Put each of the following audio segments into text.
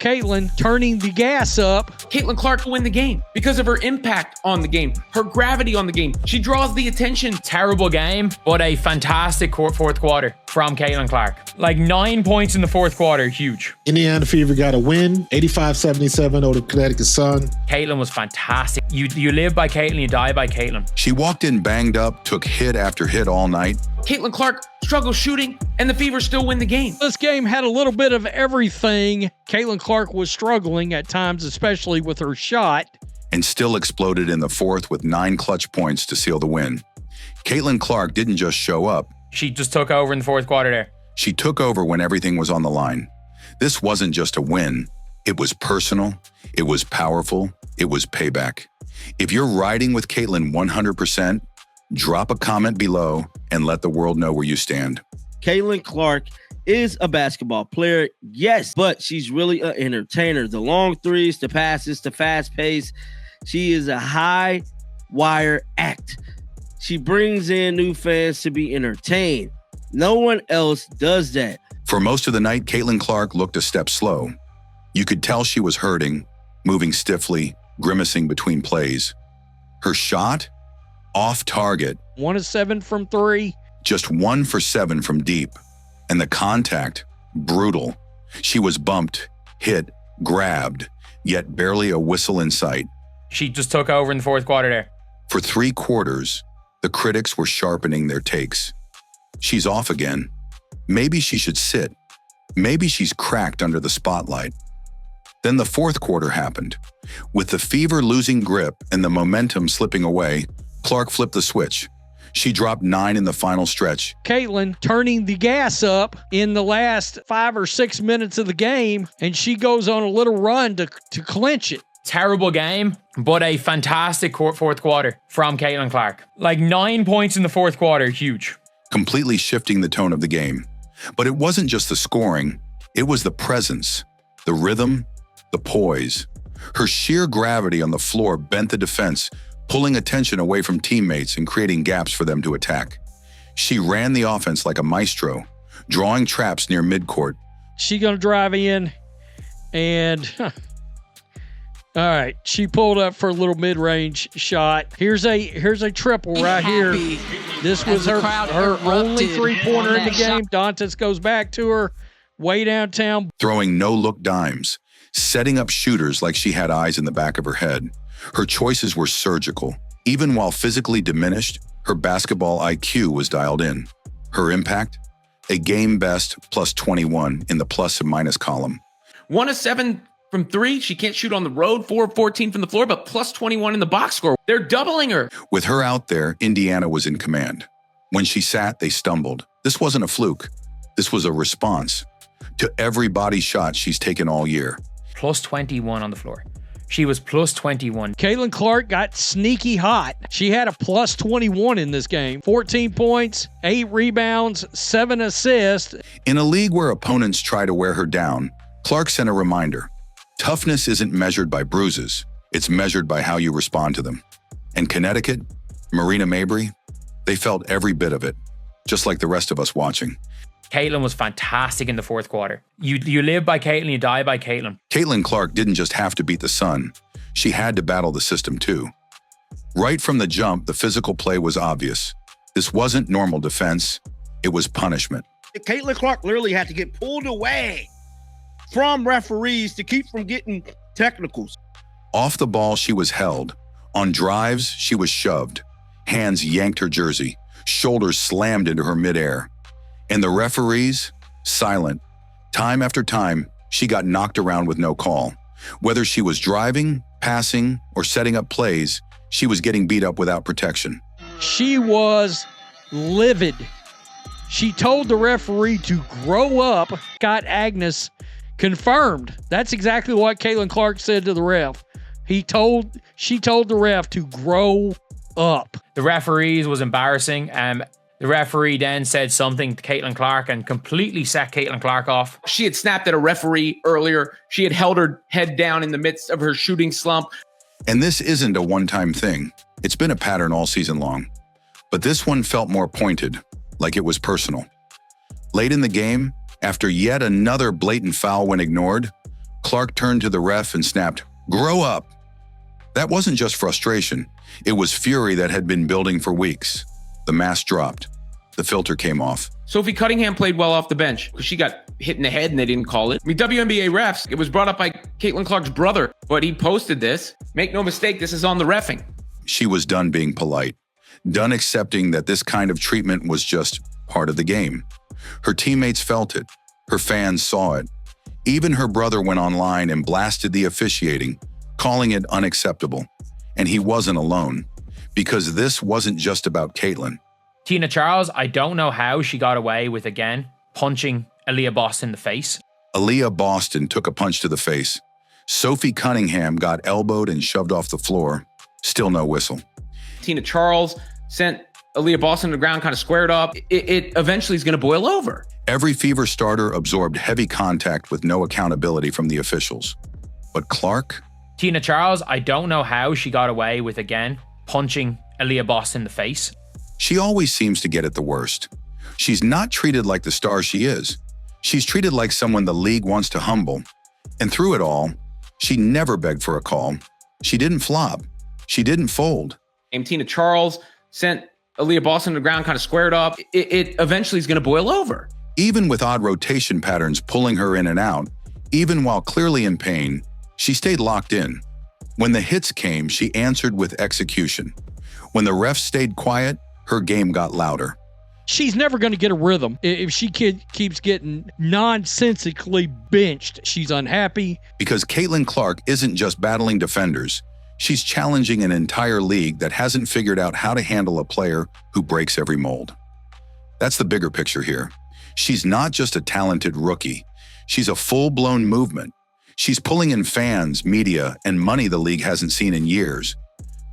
Caitlin turning the gas up. Caitlin Clark will win the game because of her impact on the game, her gravity on the game. She draws the attention. Terrible game, but a fantastic fourth quarter from Caitlin Clark. Like 9 points in the fourth quarter, huge. Indiana Fever got a win, 85-77 over the Connecticut Sun. Caitlin was fantastic. You live by Caitlin, you die by Caitlin. She walked in banged up, took hit after hit all night. Caitlin Clark struggles shooting, and the Fever still win the game. This game had a little bit of everything. Caitlin Clark was struggling at times, especially with her shot. And still exploded in the fourth with 9 clutch points to seal the win. Caitlin Clark didn't just show up. She just took over in the fourth quarter there. She took over when everything was on the line. This wasn't just a win. It was personal. It was powerful. It was payback. If you're riding with Caitlin 100%, drop a comment below and let the world know where you stand. Caitlin Clark is a basketball player, yes, but she's really an entertainer. The long threes, the passes, the fast pace. She is a high wire act. She brings in new fans to be entertained. No one else does that. For most of the night, Caitlin Clark looked a step slow. You could tell she was hurting, moving stiffly, grimacing between plays. Her shot? Off target. 1 of 7 from 3. Just 1 for 7 from deep. And the contact, brutal. She was bumped, hit, grabbed, yet barely a whistle in sight. She just took over in the fourth quarter there. For 3 quarters, the critics were sharpening their takes. She's off again. Maybe she should sit. Maybe she's cracked under the spotlight. Then the fourth quarter happened. With the Fever losing grip and the momentum slipping away, Clark flipped the switch. She dropped 9 in the final stretch. Caitlin turning the gas up in the last 5 or 6 minutes of the game, and she goes on a little run to clinch it. Terrible game, but a fantastic fourth quarter from Caitlin Clark. Like 9 points in the fourth quarter, huge. Completely shifting the tone of the game. But it wasn't just the scoring, it was the presence, the rhythm, the poise. Her sheer gravity on the floor bent the defense, pulling attention away from teammates and creating gaps for them to attack. She ran the offense like a maestro, drawing traps near midcourt. She gonna drive in, and all right, she pulled up for a little mid-range shot. Here's a triple right here. This was her only three-pointer in the game. Dantas goes back to her way downtown. Throwing no-look dimes, setting up shooters like she had eyes in the back of her head. Her choices were surgical. Even while physically diminished, her basketball IQ was dialed in. Her impact? A game-best plus 21 in the plus and minus column. 1 of 7 from 3. She can't shoot on the road. 4 of 14 from the floor, but plus 21 in the box score. They're doubling her. With her out there, Indiana was in command. When she sat, they stumbled. This wasn't a fluke. This was a response to every body shot she's taken all year. Plus 21 on the floor. She was plus 21. Caitlin Clark got sneaky hot. She had a plus 21 in this game. 14 points, 8 rebounds, 7 assists. In a league where opponents try to wear her down, Clark sent a reminder. Toughness isn't measured by bruises. It's measured by how you respond to them. And Connecticut, Marina Mabrey, they felt every bit of it, just like the rest of us watching. Caitlin was fantastic in the fourth quarter. You live by Caitlin, you die by Caitlin. Caitlin Clark didn't just have to beat the Sun. She had to battle the system too. Right from the jump, the physical play was obvious. This wasn't normal defense. It was punishment. Caitlin Clark literally had to get pulled away from referees to keep from getting technicals. Off the ball, she was held. On drives, she was shoved. Hands yanked her jersey. Shoulders slammed into her midair. And the referees, silent. Time after time, she got knocked around with no call. Whether she was driving, passing, or setting up plays, she was getting beat up without protection. She was livid. She told the referee to grow up. Scott Agnes confirmed. That's exactly what Caitlin Clark said to the ref. She told the ref to grow up. The referees was embarrassing. The referee then said something to Caitlin Clark and completely set Caitlin Clark off. She had snapped at a referee earlier. She had held her head down in the midst of her shooting slump. And this isn't a one-time thing. It's been a pattern all season long. But this one felt more pointed, like it was personal. Late in the game, after yet another blatant foul went ignored, Clark turned to the ref and snapped, "Grow up." That wasn't just frustration. It was fury that had been building for weeks. The mask dropped. The filter came off. Sophie Cunningham played well off the bench because she got hit in the head and they didn't call it. I mean, WNBA refs, it was brought up by Caitlin Clark's brother, but he posted this. Make no mistake, this is on the reffing. She was done being polite, done accepting that this kind of treatment was just part of the game. Her teammates felt it. Her fans saw it. Even her brother went online and blasted the officiating, calling it unacceptable. And he wasn't alone, because this wasn't just about Caitlin. Tina Charles, I don't know how she got away with, again, punching Aaliyah Boston in the face. Aaliyah Boston took a punch to the face. Sophie Cunningham got elbowed and shoved off the floor. Still no whistle. Tina Charles sent Aaliyah Boston to the ground, kind of squared up. It eventually is going to boil over. Every Fever starter absorbed heavy contact with no accountability from the officials. But Clark? Tina Charles, I don't know how she got away with, again, punching Aaliyah Boston in the face. She always seems to get it the worst. She's not treated like the star she is. She's treated like someone the league wants to humble. And through it all, she never begged for a call. She didn't flop. She didn't fold. And Tina Charles sent Aaliyah Boston to the ground, kind of squared up. It eventually is going to boil over. Even with odd rotation patterns pulling her in and out, even while clearly in pain, she stayed locked in. When the hits came, she answered with execution. When the refs stayed quiet, her game got louder. She's never going to get a rhythm. If she keeps getting nonsensically benched, she's unhappy. Because Caitlin Clark isn't just battling defenders. She's challenging an entire league that hasn't figured out how to handle a player who breaks every mold. That's the bigger picture here. She's not just a talented rookie. She's a full-blown movement. She's pulling in fans, media, and money the league hasn't seen in years.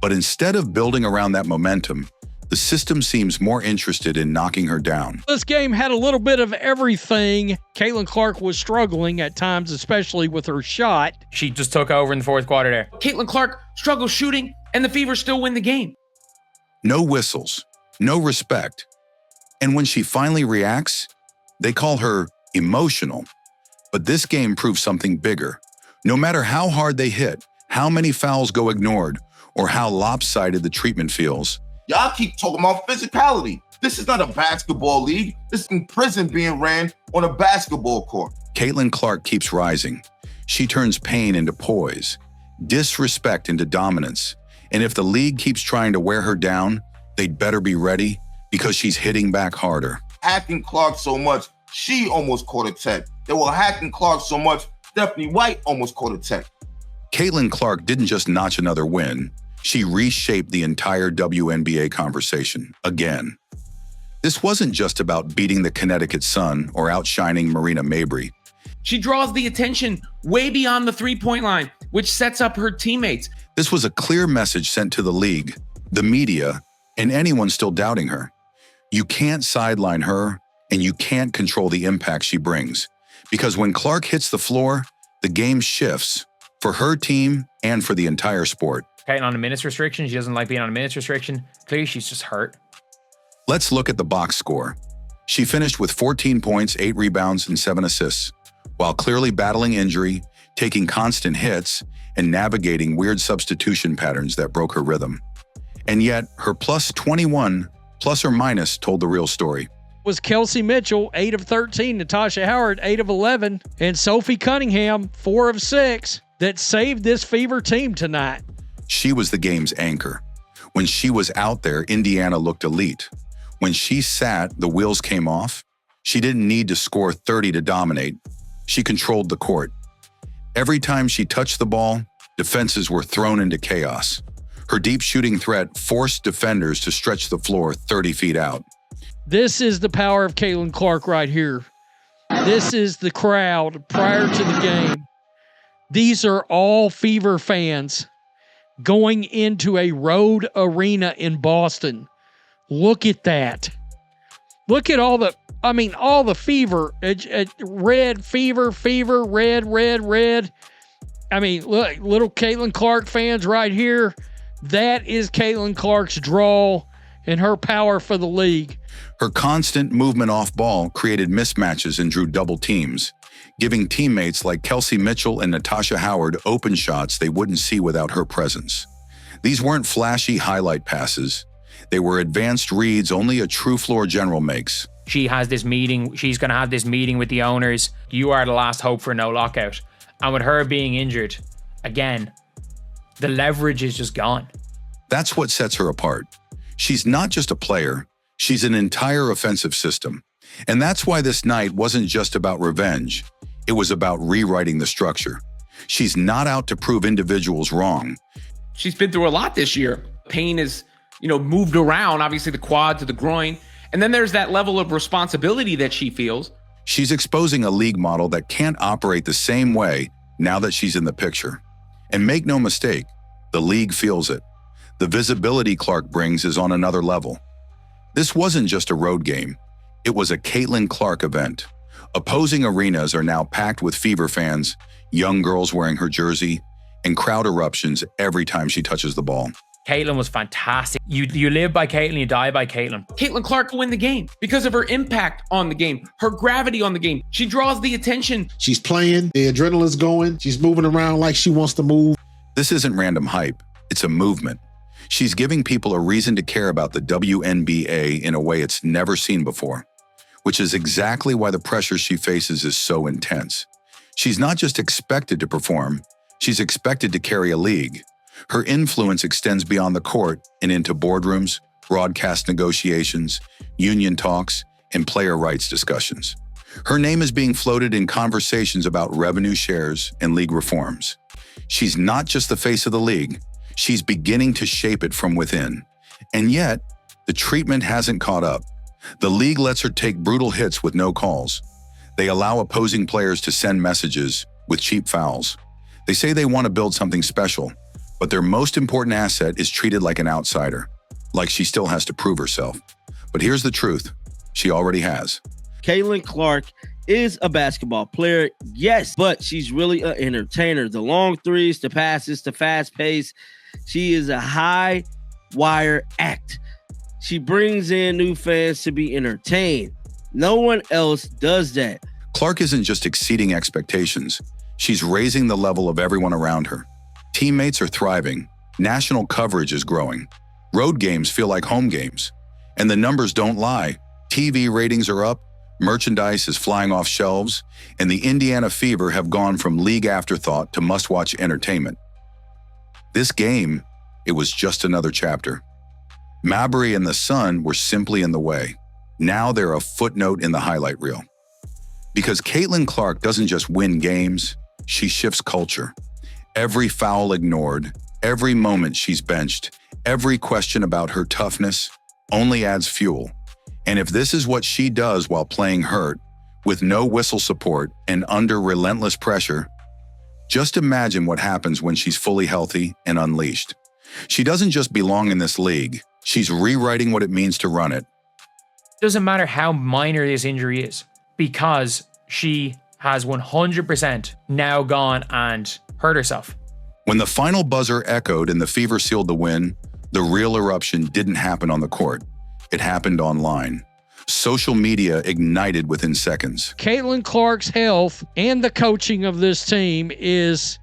But instead of building around that momentum, the system seems more interested in knocking her down. This game had a little bit of everything. Caitlin Clark was struggling at times, especially with her shot. She just took over in the fourth quarter there. Caitlin Clark struggles shooting, and the Fever still win the game. No whistles, no respect. And when she finally reacts, they call her emotional. But this game proves something bigger. No matter how hard they hit, how many fouls go ignored, or how lopsided the treatment feels, y'all keep talking about physicality. This is not a basketball league. This is a prison being ran on a basketball court. Caitlin Clark keeps rising. She turns pain into poise, disrespect into dominance. And if the league keeps trying to wear her down, they'd better be ready, because she's hitting back harder. Hacking Clark so much, she almost caught a tech. They were hacking Clark so much, Stephanie White almost caught a tech. Caitlin Clark didn't just notch another win. She reshaped the entire WNBA conversation again. This wasn't just about beating the Connecticut Sun or outshining Marina Mabrey. She draws the attention way beyond the three-point line, which sets up her teammates. This was a clear message sent to the league, the media, and anyone still doubting her. You can't sideline her, and you can't control the impact she brings. Because when Clark hits the floor, the game shifts for her team and for the entire sport. Okay, on a minutes restriction. She doesn't like being on a minutes restriction. Clearly, she's just hurt. Let's look at the box score. She finished with 14 points, 8 rebounds, and 7 assists, while clearly battling injury, taking constant hits, and navigating weird substitution patterns that broke her rhythm. And yet, her plus 21, plus or minus, told the real story. Was Kelsey Mitchell, 8 of 13, Natasha Howard, 8 of 11, and Sophie Cunningham, 4 of 6, that saved this Fever team tonight. She was the game's anchor. When she was out there, Indiana looked elite. When she sat, the wheels came off. She didn't need to score 30 to dominate. She controlled the court. Every time she touched the ball, defenses were thrown into chaos. Her deep shooting threat forced defenders to stretch the floor 30 feet out. This is the power of Caitlin Clark right here. This is the crowd prior to the game. These are all Fever fans going into a road arena in Boston. Look at that. Look at all the Fever, red, Fever, red. I mean, look, little Caitlin Clark fans right here. That is Caitlin Clark's draw and her power for the league. Her constant movement off ball created mismatches and drew double teams, giving teammates like Kelsey Mitchell and Natasha Howard open shots they wouldn't see without her presence. These weren't flashy highlight passes. They were advanced reads only a true floor general makes. She has this meeting. She's going to have this meeting with the owners. You are the last hope for no lockout. And with her being injured, again, the leverage is just gone. That's what sets her apart. She's not just a player. She's an entire offensive system. And that's why this night wasn't just about revenge. It was about rewriting the structure. She's not out to prove individuals wrong. She's been through a lot this year. Pain is, moved around, obviously the quad to the groin. And then there's that level of responsibility that she feels. She's exposing a league model that can't operate the same way now that she's in the picture. And make no mistake, the league feels it. The visibility Clark brings is on another level. This wasn't just a road game. It was a Caitlin Clark event. Opposing arenas are now packed with Fever fans, young girls wearing her jersey, and crowd eruptions every time she touches the ball. Caitlin was fantastic. You live by Caitlin, you die by Caitlin. Caitlin Clark will win the game because of her impact on the game, her gravity on the game. She draws the attention. She's playing, the adrenaline's going, she's moving around like she wants to move. This isn't random hype, it's a movement. She's giving people a reason to care about the WNBA in a way it's never seen before, which is exactly why the pressure she faces is so intense. She's not just expected to perform, she's expected to carry a league. Her influence extends beyond the court and into boardrooms, broadcast negotiations, union talks, and player rights discussions. Her name is being floated in conversations about revenue shares and league reforms. She's not just the face of the league, she's beginning to shape it from within. And yet, the treatment hasn't caught up. The league lets her take brutal hits with no calls. They allow opposing players to send messages with cheap fouls. They say they want to build something special, but their most important asset is treated like an outsider, like she still has to prove herself. But here's the truth, she already has. Caitlin Clark is a basketball player, yes, but she's really an entertainer. The long threes, the passes, the fast pace. She is a high wire act. She brings in new fans to be entertained. No one else does that. Clark isn't just exceeding expectations. She's raising the level of everyone around her. Teammates are thriving. National coverage is growing. Road games feel like home games. And the numbers don't lie. TV ratings are up, merchandise is flying off shelves, and the Indiana Fever have gone from league afterthought to must-watch entertainment. This game, it was just another chapter. Mabrey and the Sun were simply in the way. Now they're a footnote in the highlight reel. Because Caitlin Clark doesn't just win games, she shifts culture. Every foul ignored, every moment she's benched, every question about her toughness only adds fuel. And if this is what she does while playing hurt, with no whistle support and under relentless pressure, just imagine what happens when she's fully healthy and unleashed. She doesn't just belong in this league, she's rewriting what it means to run it. Doesn't matter how minor this injury is, because she has 100% now gone and hurt herself. When the final buzzer echoed and the Fever sealed the win, the real eruption didn't happen on the court. It happened online. Social media ignited within seconds. Caitlin Clark's health and the coaching of this team is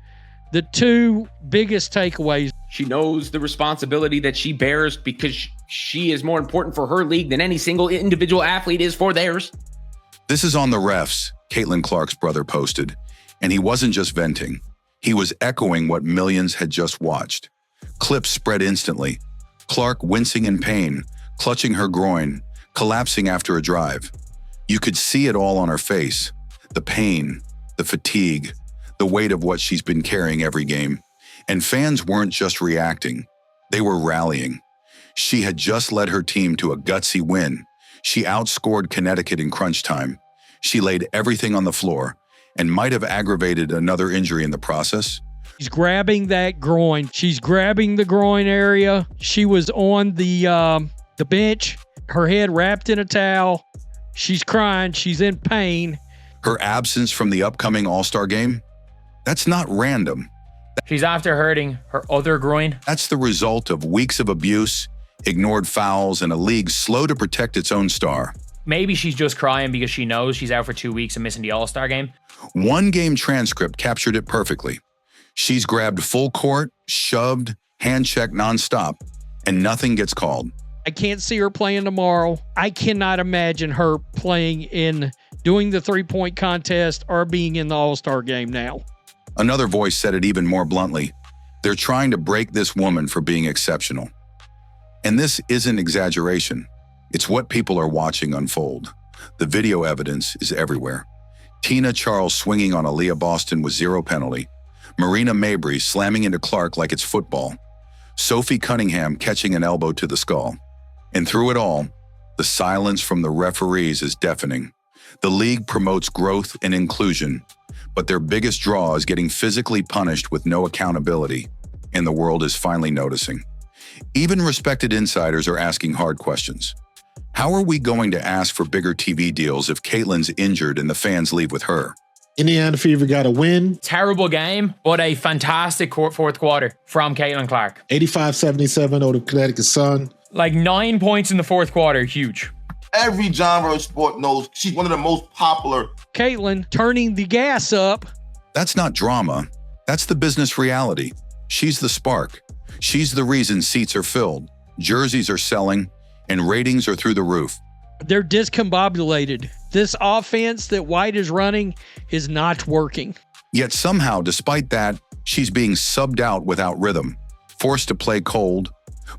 the two biggest takeaways. She knows the responsibility that she bears because she is more important for her league than any single individual athlete is for theirs. This is on the refs, Caitlin Clark's brother posted, and he wasn't just venting. He was echoing what millions had just watched. Clips spread instantly. Clark wincing in pain, clutching her groin, collapsing after a drive. You could see it all on her face. The pain, the fatigue, the weight of what she's been carrying every game. And fans weren't just reacting, they were rallying. She had just led her team to a gutsy win. She outscored Connecticut in crunch time. She laid everything on the floor and might have aggravated another injury in the process. She's grabbing that groin. She's grabbing the groin area. She was on the bench, her head wrapped in a towel. She's crying. She's in pain. Her absence from the upcoming All-Star game? That's not random. She's after hurting her other groin. That's the result of weeks of abuse, ignored fouls, and a league slow to protect its own star. Maybe she's just crying because she knows she's out for 2 weeks and missing the All-Star game. One game transcript captured it perfectly. She's grabbed full court, shoved, hand checked nonstop, and nothing gets called. I can't see her playing tomorrow. I cannot imagine her doing the three-point contest or being in the All-Star game now. Another voice said it even more bluntly. They're trying to break this woman for being exceptional. And this isn't exaggeration. It's what people are watching unfold. The video evidence is everywhere. Tina Charles swinging on Aaliyah Boston with zero penalty. Marina Mabrey slamming into Clark like it's football. Sophie Cunningham catching an elbow to the skull. And through it all, the silence from the referees is deafening. The league promotes growth and inclusion, but their biggest draw is getting physically punished with no accountability, and the world is finally noticing. Even respected insiders are asking hard questions. How are we going to ask for bigger TV deals if Caitlyn's injured and the fans leave with her? Indiana Fever got a win. Terrible game, but a fantastic fourth quarter from Caitlin Clark. 85-77 over the Connecticut Sun. Like 9 points in the fourth quarter, huge. Every genre of sport knows she's one of the most popular. Caitlin turning the gas up. That's not drama. That's the business reality. She's the spark. She's the reason seats are filled, jerseys are selling, and ratings are through the roof. They're discombobulated. This offense that White is running is not working. Yet somehow, despite that, she's being subbed out without rhythm, forced to play cold,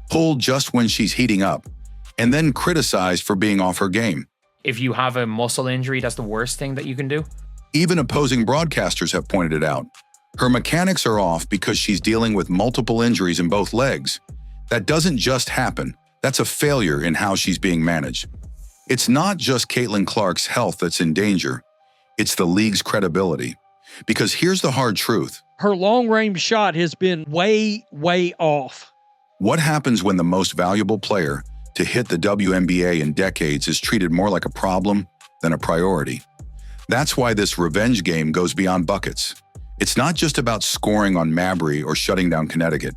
pulled just when she's heating up, and then criticized for being off her game. If you have a muscle injury, that's the worst thing that you can do. Even opposing broadcasters have pointed it out. Her mechanics are off because she's dealing with multiple injuries in both legs. That doesn't just happen. That's a failure in how she's being managed. It's not just Caitlin Clark's health that's in danger. It's the league's credibility. Because here's the hard truth. Her long-range shot has been way, way off. What happens when the most valuable player to hit the WNBA in decades is treated more like a problem than a priority? That's why this revenge game goes beyond buckets. It's not just about scoring on Mabrey or shutting down Connecticut.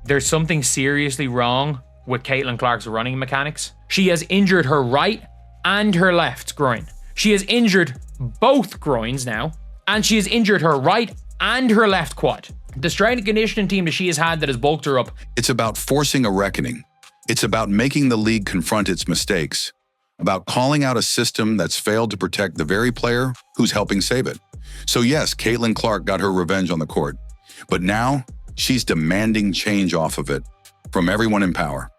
There's something seriously wrong with Caitlin Clark's running mechanics. She has injured her right and her left groin. She has injured both groins now, and she has injured her right and her left quad. The strength and conditioning team that she has had that has bulked her up. It's about forcing a reckoning. It's about making the league confront its mistakes, about calling out a system that's failed to protect the very player who's helping save it. So yes, Caitlin Clark got her revenge on the court, but now she's demanding change off of it from everyone in power.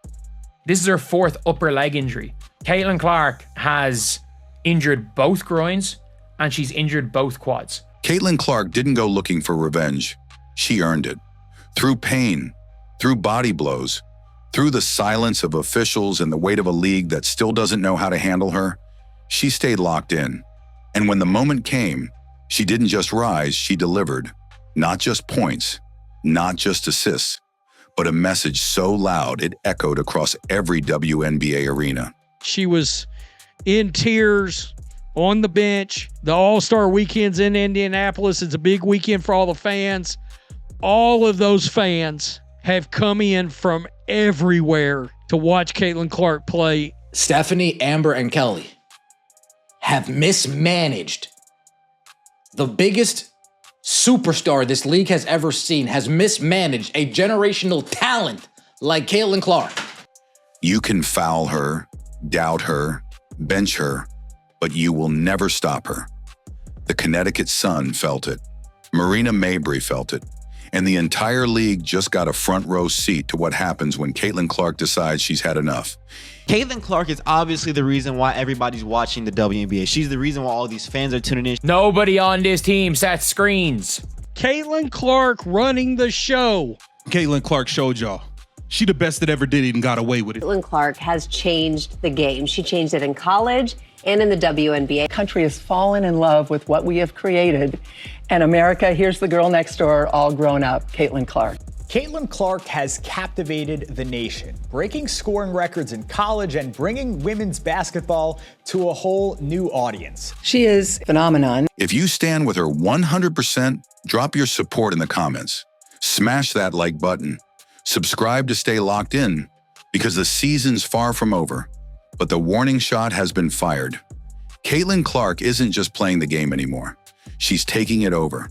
This is her fourth upper leg injury. Caitlin Clark has injured both groins and she's injured both quads. Caitlin Clark didn't go looking for revenge. She earned it. Through pain, through body blows, through the silence of officials and the weight of a league that still doesn't know how to handle her, she stayed locked in. And when the moment came, she didn't just rise, she delivered. Not just points, not just assists, but a message so loud it echoed across every WNBA arena. She was in tears, on the bench. The All-Star weekend's in Indianapolis. It's a big weekend for all the fans. All of those fans have come in from everywhere to watch Caitlin Clark play. Stephanie, Amber, and Kelly have mismanaged. The biggest superstar this league has ever seen has mismanaged a generational talent like Caitlin Clark. You can foul her, doubt her, bench her, but you will never stop her. The Connecticut Sun felt it. Marina Mabrey felt it. And the entire league just got a front row seat to what happens when Caitlin Clark decides she's had enough. Caitlin Clark is obviously the reason why everybody's watching the WNBA. She's the reason why all these fans are tuning in. Nobody on this team sets screens. Caitlin Clark running the show. Caitlin Clark showed y'all. She the best that ever did it and got away with it. Caitlin Clark has changed the game. She changed it in college and in the WNBA. The country has fallen in love with what we have created. And America, here's the girl next door, all grown up, Caitlin Clark. Caitlin Clark has captivated the nation, breaking scoring records in college and bringing women's basketball to a whole new audience. She is a phenomenon. If you stand with her 100%, drop your support in the comments. Smash that like button. Subscribe to stay locked in because the season's far from over. But the warning shot has been fired. Caitlin Clark isn't just playing the game anymore. She's taking it over.